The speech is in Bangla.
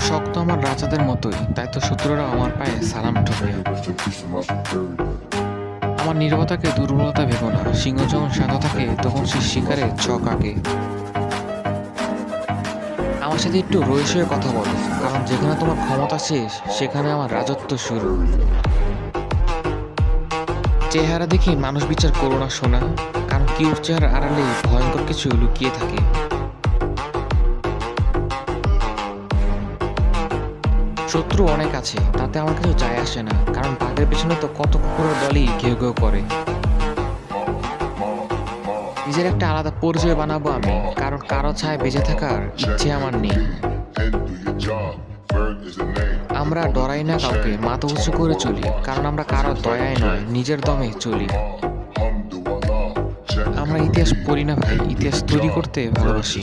শক্ত আমার রাজাদের মতোই, তাই তো শত্রুরাও আমার পায়ে সালাম ঠোকে। আমার নীরবতাকে দুর্বলতা ভেবো না, সিংহ যখন শান্ত থাকে তখন সে শিকারে ছক আঁকে। আমার সাথে একটু রয়েছে কথা বলো, কারণ যেখানে তোমার ক্ষমতা শেষ সেখানে আমার রাজত্ব শুরু। চেহারা দেখে মানুষ বিচার করো না সোনা, কারণ কিউট চেহারা আড়ালে ভয়ঙ্কর কিছু লুকিয়ে থাকে। শত্রু অনেক আছে, তাতে আমার কিছু যায় আসে না, কারণ বাঘের পেছনে তো কত কুকুরের দলই ঘেউ ঘেউ করে। নিজের একটা আলাদা পরিচয় বানাবো আমি, কারণ কারো ছায় বেঁচে থাকার ইচ্ছে আমার নেই। আমরা ডরাই না কাউকে, মাথা উঁচু করে চলি, কারণ আমরা কারো দয়ায় নয়, নিজের দমে চলি। আমরা ইতিহাস পড়ি না ভাই, ইতিহাস তৈরি করতে ভালোবাসি।